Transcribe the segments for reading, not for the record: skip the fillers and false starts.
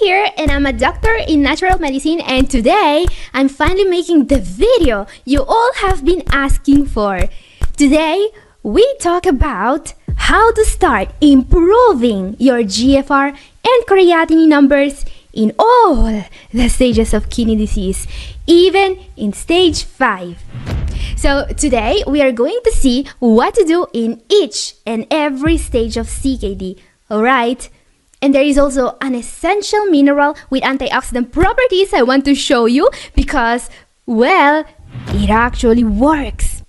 here and I'm a doctor in natural medicine, and today I'm finally making the video you all have been asking for. Today we talk about how to start improving your GFR and creatinine numbers in all the stages of kidney disease, even in stage 5. So today we are going to see what to do in each and every stage of CKD, alright? And there is also an essential mineral with antioxidant properties I want to show you because, well, it actually works.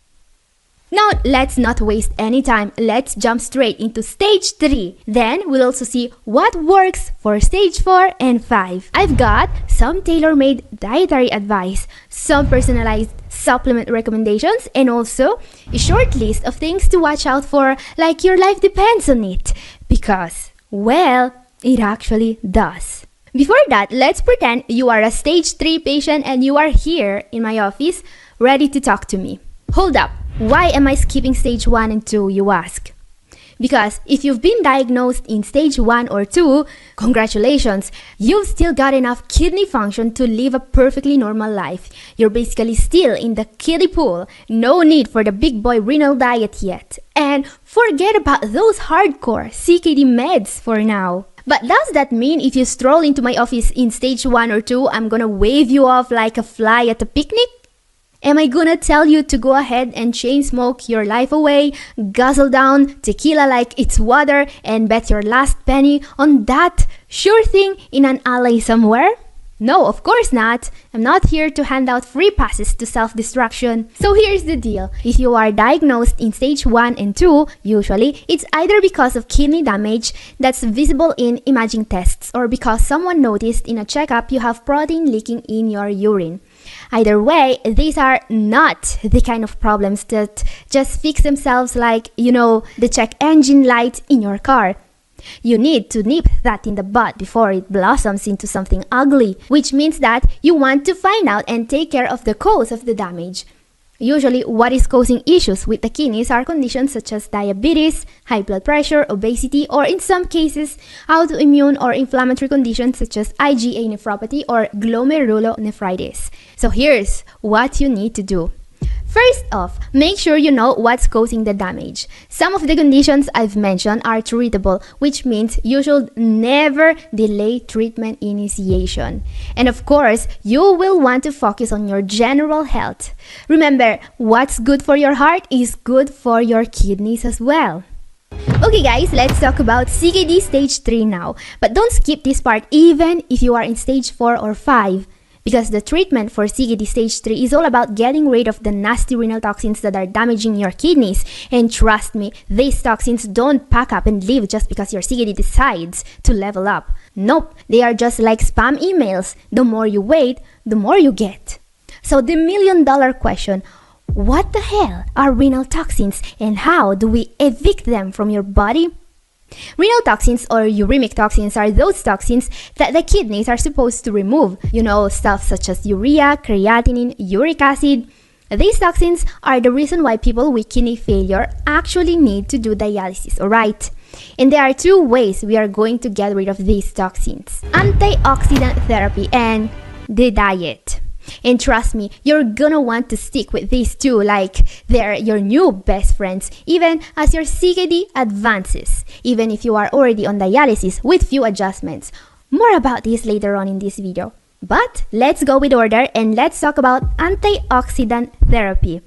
Now, let's not waste any time. Let's jump straight into stage 3. Then, we'll also see what works for stage 4 and 5. I've got some tailor-made dietary advice, some personalized supplement recommendations, and also a short list of things to watch out for, like your life depends on it. Because, well, it actually does. Before that, let's pretend you are a stage 3 patient and you are here in my office, ready to talk to me. Hold up. Why am I skipping stage 1 and 2, you ask? Because if you've been diagnosed in stage 1 or 2, congratulations, you've still got enough kidney function to live a perfectly normal life. You're basically still in the kiddie pool. No need for the big boy renal diet yet. And forget about those hardcore CKD meds for now. But does that mean if you stroll into my office in stage 1 or 2, I'm gonna wave you off like a fly at a picnic? Am I gonna tell you to go ahead and chain smoke your life away, guzzle down tequila like it's water, and bet your last penny on that sure thing in an alley somewhere? No, of course not. I'm not here to hand out free passes to self-destruction. So here's the deal. If you are diagnosed in stage 1 and 2, usually it's either because of kidney damage that's visible in imaging tests or because someone noticed in a checkup you have protein leaking in your urine. Either way, these are not the kind of problems that just fix themselves like, the check engine light in your car. You need to nip that in the bud before it blossoms into something ugly, which means that you want to find out and take care of the cause of the damage. Usually, what is causing issues with the kidneys are conditions such as diabetes, high blood pressure, obesity, or in some cases, autoimmune or inflammatory conditions such as IgA nephropathy or glomerulonephritis. So here's what you need to do. First off, make sure you know what's causing the damage. Some of the conditions I've mentioned are treatable, which means you should never delay treatment initiation. And of course, you will want to focus on your general health. Remember, what's good for your heart is good for your kidneys as well. Okay guys, let's talk about CKD stage 3 now. But don't skip this part even if you are in stage 4 or 5. Because the treatment for CKD stage 3 is all about getting rid of the nasty renal toxins that are damaging your kidneys. And trust me, these toxins don't pack up and leave just because your CKD decides to level up. Nope, they are just like spam emails. The more you wait, the more you get. So the million-dollar question, what the hell are renal toxins and how do we evict them from your body? Renal toxins or uremic toxins are those toxins that the kidneys are supposed to remove. Stuff such as urea, creatinine, uric acid. These toxins are the reason why people with kidney failure actually need to do dialysis, alright? And there are 2 ways we are going to get rid of these toxins: antioxidant therapy and the diet. And trust me, you're gonna want to stick with these 2 like they're your new best friends, even as your CKD advances, even if you are already on dialysis with few adjustments. More about this later on in this video. But let's go with order and let's talk about antioxidant therapy.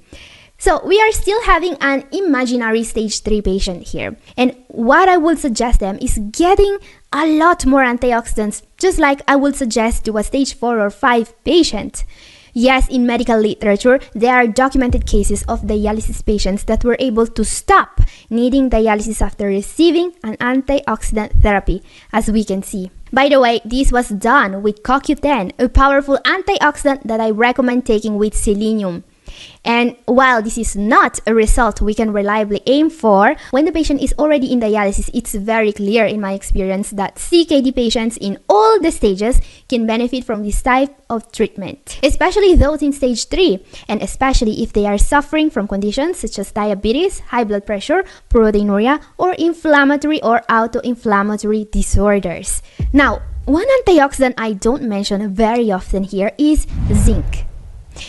So we are still having an imaginary stage 3 patient here. And what I would suggest them is getting a lot more antioxidants, just like I would suggest to a stage 4 or 5 patient. Yes, in medical literature, there are documented cases of dialysis patients that were able to stop needing dialysis after receiving an antioxidant therapy, as we can see. By the way, this was done with CoQ10, a powerful antioxidant that I recommend taking with selenium. And while this is not a result we can reliably aim for, when the patient is already in dialysis, it's very clear in my experience that CKD patients in all the stages can benefit from this type of treatment, especially those in stage 3, and especially if they are suffering from conditions such as diabetes, high blood pressure, proteinuria, or inflammatory or autoinflammatory disorders. Now, one antioxidant I don't mention very often here is zinc.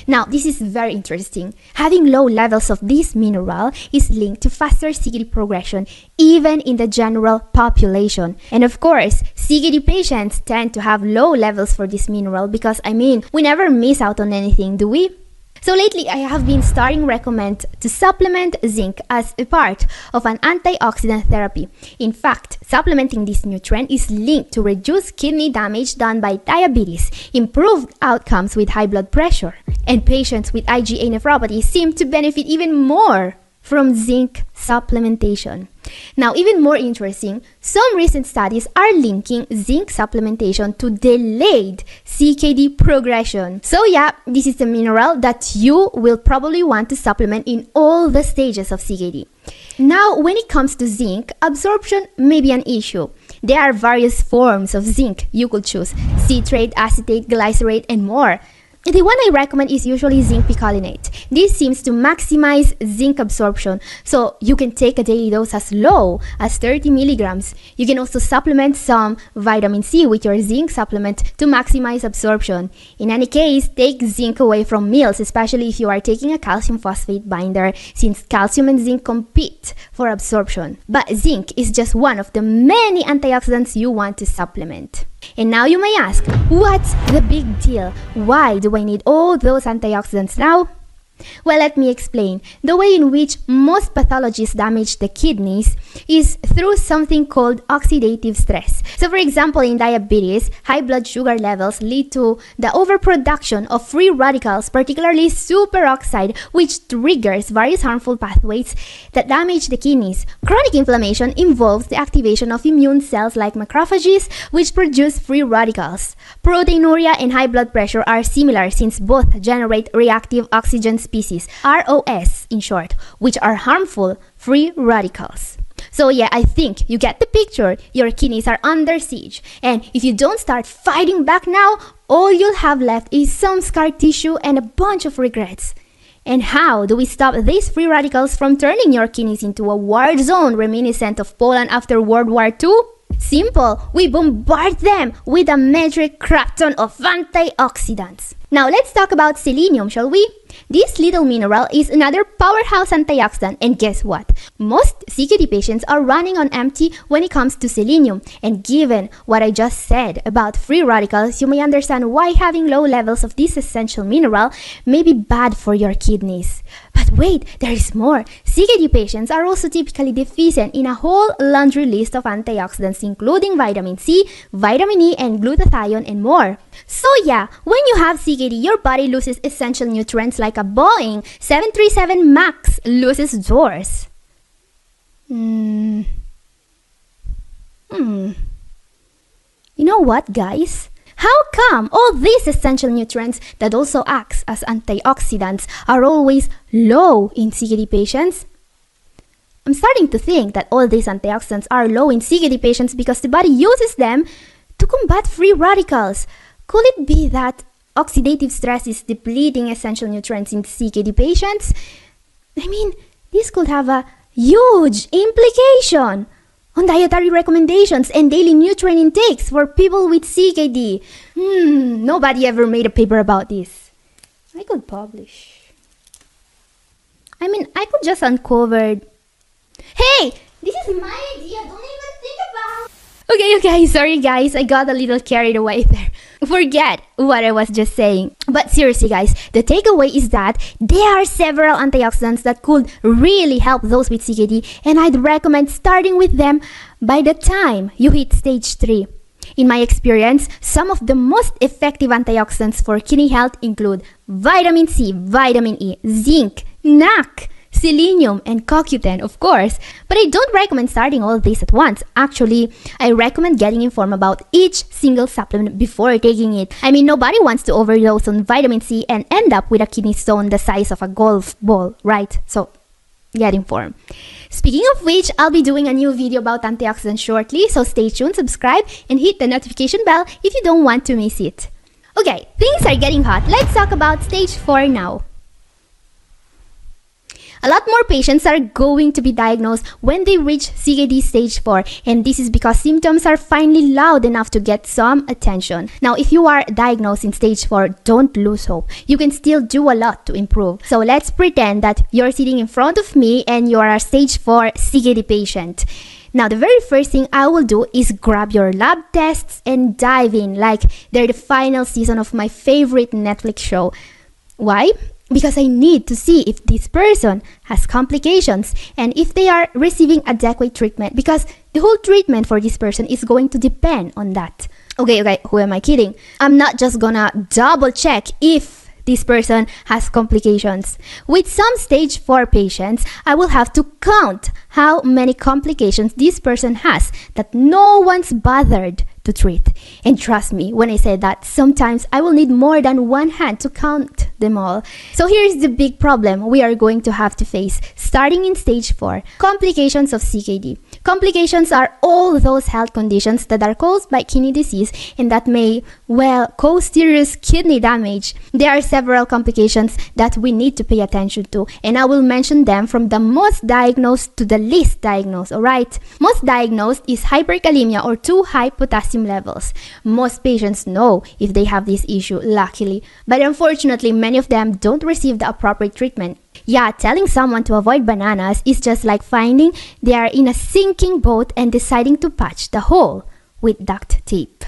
Now, this is very interesting. Having low levels of this mineral is linked to faster CKD progression, even in the general population. And of course, CKD patients tend to have low levels for this mineral because, we never miss out on anything, do we? So lately, I have been starting recommend to supplement zinc as a part of an antioxidant therapy. In fact, supplementing this nutrient is linked to reduced kidney damage done by diabetes, improved outcomes with high blood pressure, and patients with IgA nephropathy seem to benefit even more from zinc supplementation. Now, even more interesting, some recent studies are linking zinc supplementation to delayed CKD progression. So yeah, this is a mineral that you will probably want to supplement in all the stages of CKD. Now, when it comes to zinc, absorption may be an issue. There are various forms of zinc you could choose: citrate, acetate, glycerate, and more. The one I recommend is usually zinc picolinate. This seems to maximize zinc absorption, so you can take a daily dose as low as 30 milligrams. You can also supplement some vitamin C with your zinc supplement to maximize absorption. In any case, take zinc away from meals, especially if you are taking a calcium phosphate binder, since calcium and zinc compete for absorption. But zinc is just one of the many antioxidants you want to supplement. And now you may ask, what's the big deal? Why do I need all those antioxidants now? Well, let me explain. The way in which most pathologies damage the kidneys is through something called oxidative stress. So for example, in diabetes, high blood sugar levels lead to the overproduction of free radicals, particularly superoxide, which triggers various harmful pathways that damage the kidneys. Chronic inflammation involves the activation of immune cells like macrophages, which produce free radicals. Proteinuria and high blood pressure are similar since both generate reactive oxygen species, ROS in short, which are harmful free radicals. So yeah, I think you get the picture. Your kidneys are under siege, and if you don't start fighting back now, all you'll have left is some scar tissue and a bunch of regrets. And how do we stop these free radicals from turning your kidneys into a war zone reminiscent of Poland after World War II? Simple, we bombard them with a metric crap ton of antioxidants. Now let's talk about selenium, shall we? This little mineral is another powerhouse antioxidant, and guess what? Most CKD patients are running on empty when it comes to selenium, and given what I just said about free radicals, you may understand why having low levels of this essential mineral may be bad for your kidneys. But wait, there is more. CKD patients are also typically deficient in a whole laundry list of antioxidants, including vitamin C, vitamin E, and glutathione, and more. So yeah, when you have CKD, your body loses essential nutrients like a Boeing 737 MAX loses doors. You know what, guys? How come all these essential nutrients that also acts as antioxidants are always low in CKD patients? I'm starting to think that all these antioxidants are low in CKD patients because the body uses them to combat free radicals. Could it be that oxidative stress is depleting essential nutrients in CKD patients? This could have a huge implication on dietary recommendations and daily nutrient intakes for people with CKD. Nobody ever made a paper about this. I could publish. I could just uncover. Hey, this is my idea. Don't even think about. Okay, sorry guys, I got a little carried away there. Forget what I was just saying. But seriously guys, the takeaway is that there are several antioxidants that could really help those with CKD, and I'd recommend starting with them by the time you hit stage 3. In my experience, some of the most effective antioxidants for kidney health include vitamin C, vitamin E, zinc, NAC, selenium, and CoQ10, of course. But I don't recommend starting all these at once. Actually, I recommend getting informed about each single supplement before taking it. I mean, nobody wants to overdose on vitamin C and end up with a kidney stone the size of a golf ball, right? So, get informed. Speaking of which, I'll be doing a new video about antioxidants shortly, so stay tuned, subscribe, and hit the notification bell if you don't want to miss it. Okay, things are getting hot. Let's talk about stage 4 now. A lot more patients are going to be diagnosed when they reach CKD stage 4, and this is because symptoms are finally loud enough to get some attention. Now, if you are diagnosed in stage 4, don't lose hope. You can still do a lot to improve. So let's pretend that you're sitting in front of me and you are a stage 4 CKD patient. Now, the very first thing I will do is grab your lab tests and dive in like they're the final season of my favorite Netflix show. Why? Because I need to see if this person has complications and if they are receiving adequate treatment, because the whole treatment for this person is going to depend on that. Okay, who am I kidding? I'm not just gonna double check if this person has complications. With some stage 4 patients, I will have to count how many complications this person has that no one's bothered to treat. And trust me when I say that sometimes I will need more than one hand to count them all. So here's the big problem we are going to have to face starting in stage 4, complications of CKD. Complications are all those health conditions that are caused by kidney disease and that may, well, cause serious kidney damage. There are several complications that we need to pay attention to, and I will mention them from the most diagnosed to the least diagnosed, alright? Most diagnosed is hyperkalemia or too high potassium levels. Most patients know if they have this issue, luckily, but unfortunately many of them don't receive the appropriate treatment. Yeah, telling someone to avoid bananas is just like finding they are in a sinking boat and deciding to patch the hole with duct tape.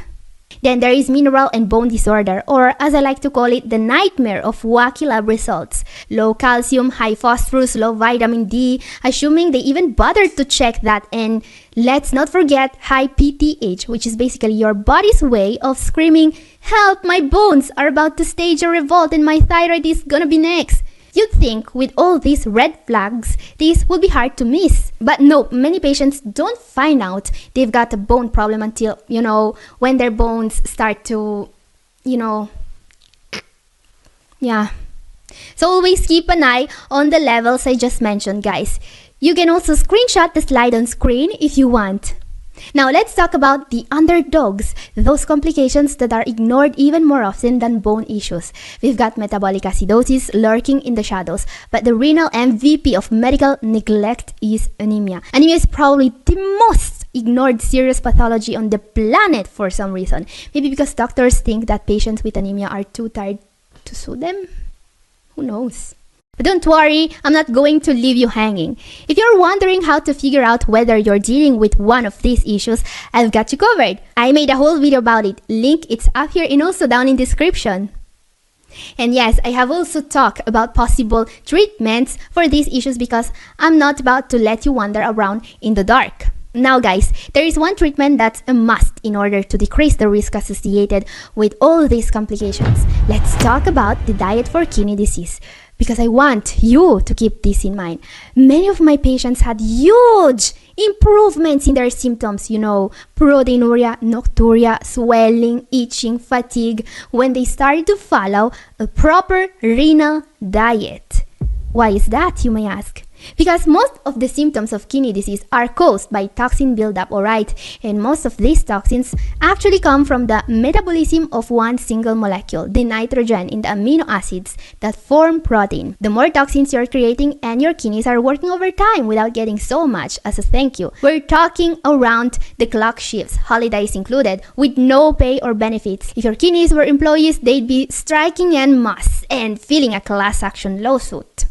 Then there is mineral and bone disorder, or as I like to call it, the nightmare of wacky lab results. Low calcium, high phosphorus, low vitamin D, assuming they even bothered to check that. And let's not forget high PTH, which is basically your body's way of screaming, "Help, my bones are about to stage a revolt and my thyroid is gonna be next." You'd think with all these red flags, this would be hard to miss. But no, many patients don't find out they've got a bone problem until, when their bones start to, yeah. So always keep an eye on the levels I just mentioned, guys. You can also screenshot the slide on screen if you want. Now let's talk about the underdogs, those complications that are ignored even more often than bone issues. We've got metabolic acidosis lurking in the shadows, but the renal MVP of medical neglect is anemia. Anemia is probably the most ignored serious pathology on the planet for some reason. Maybe because doctors think that patients with anemia are too tired to sue them? Who knows? But don't worry, I'm not going to leave you hanging. If you're wondering how to figure out whether you're dealing with one of these issues, I've got you covered. I made a whole video about it. Link it's up here and also down in description. And yes, I have also talked about possible treatments for these issues because I'm not about to let you wander around in the dark. Now guys, there is one treatment that's a must in order to decrease the risk associated with all these complications. Let's talk about the diet for kidney disease, because I want you to keep this in mind. Many of my patients had huge improvements in their symptoms, proteinuria, nocturia, swelling, itching, fatigue, when they started to follow a proper renal diet. Why is that, you may ask? Because most of the symptoms of kidney disease are caused by toxin buildup, alright? And most of these toxins actually come from the metabolism of one single molecule, the nitrogen in the amino acids that form protein. The more toxins you're creating and your kidneys are working overtime without getting so much as a thank you. We're talking around the clock shifts, holidays included, with no pay or benefits. If your kidneys were employees, they'd be striking en masse and filing a class action lawsuit.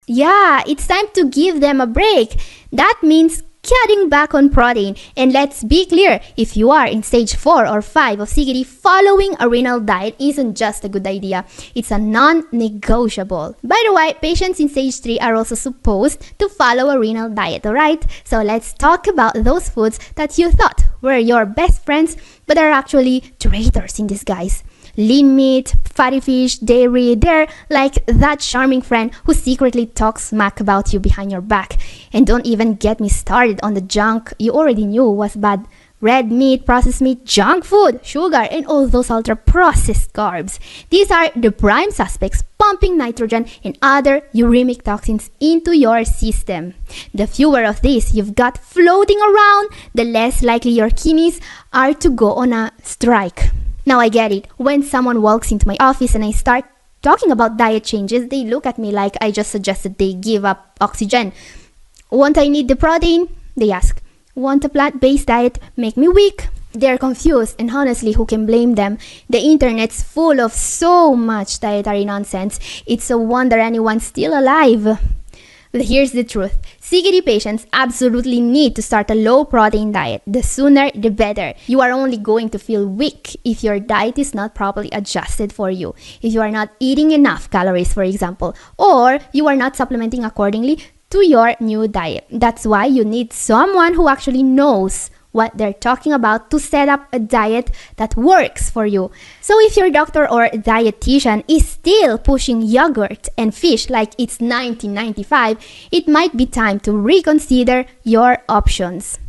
Yeah, it's time to give them a break. That means cutting back on protein. And let's be clear, if you are in stage 4 or 5 of CKD, following a renal diet isn't just a good idea. It's a non-negotiable. By the way, patients in stage 3 are also supposed to follow a renal diet, alright? So let's talk about those foods that you thought were your best friends but are actually traitors in disguise. lean meat, fatty fish, dairy. They're like that charming friend who secretly talks smack about you behind your back. And don't even get me started on the junk you already knew was bad. Red meat, processed meat, junk food, sugar, and all those ultra-processed carbs. These are the prime suspects pumping nitrogen and other uremic toxins into your system. The fewer of these you've got floating around, the less likely your kidneys are to go on a strike. Now I get it. When someone walks into my office and I start talking about diet changes, they look at me like I just suggested they give up oxygen. Won't I need the protein? They ask. Want a plant-based diet make me weak? They're confused, and honestly, who can blame them? The internet's full of so much dietary nonsense. It's a wonder anyone's still alive. But here's the truth. CKD patients absolutely need to start a low-protein diet. The sooner, the better. You are only going to feel weak if your diet is not properly adjusted for you. If you are not eating enough calories, for example, or you are not supplementing accordingly to your new diet. That's why you need someone who actually knows what they're talking about to set up a diet that works for you. So if your doctor or dietitian is still pushing yogurt and fish like it's 1995, it might be time to reconsider your options.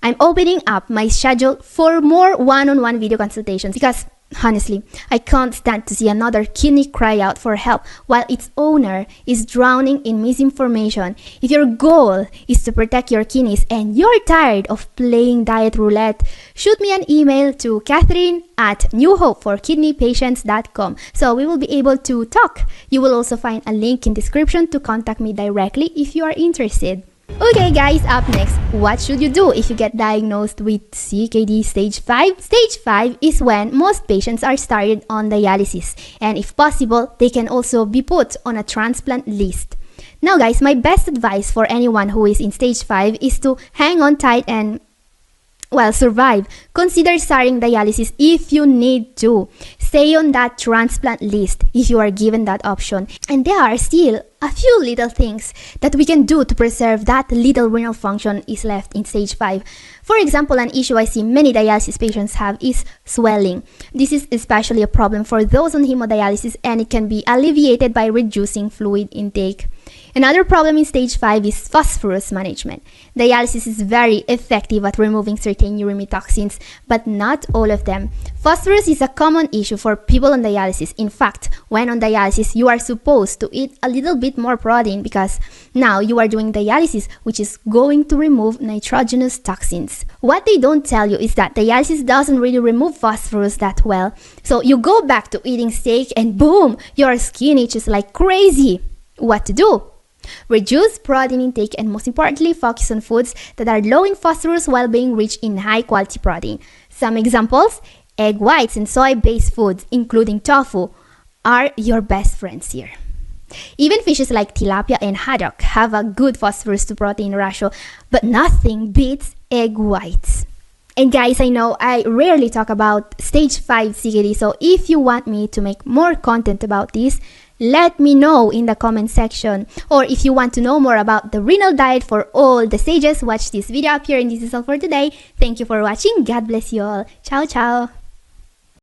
I'm opening up my schedule for more one-on-one video consultations because honestly, I can't stand to see another kidney cry out for help while its owner is drowning in misinformation. If your goal is to protect your kidneys and you're tired of playing diet roulette, shoot me an email to Catherine@newhopeforkidneypatients.com so we will be able to talk. You will also find a link in description to contact me directly if you are interested. Okay guys, up next, what should you do if you get diagnosed with CKD stage 5? Stage 5 is when most patients are started on dialysis, and if possible, they can also be put on a transplant list. Now guys, my best advice for anyone who is in stage 5 is to hang on tight and survive. Consider starting dialysis if you need to. Stay on that transplant list if you are given that option. And there are still a few little things that we can do to preserve that little renal function is left in stage 5. For example, an issue I see many dialysis patients have is swelling. This is especially a problem for those on hemodialysis, and it can be alleviated by reducing fluid intake. Another problem in stage 5 is phosphorus management. Dialysis is very effective at removing certain uremic toxins, but not all of them. Phosphorus is a common issue for people on dialysis. In fact, when on dialysis, you are supposed to eat a little bit more protein because now you are doing dialysis, which is going to remove nitrogenous toxins. What they don't tell you is that dialysis doesn't really remove phosphorus that well. So you go back to eating steak and boom, your skin itches like crazy. What to do? Reduce protein intake and most importantly, focus on foods that are low in phosphorus while being rich in high quality protein. Some examples: egg whites and soy-based foods, including tofu, are your best friends here. Even fishes like tilapia and haddock have a good phosphorus to protein ratio, but nothing beats egg whites. And guys, I know I rarely talk about stage 5 CKD, so if you want me to make more content about this, let me know in the comment section. Or if you want to know more about the renal diet for all the stages, watch this video up here, and this is all for today. Thank you for watching. God bless you all. Ciao, ciao.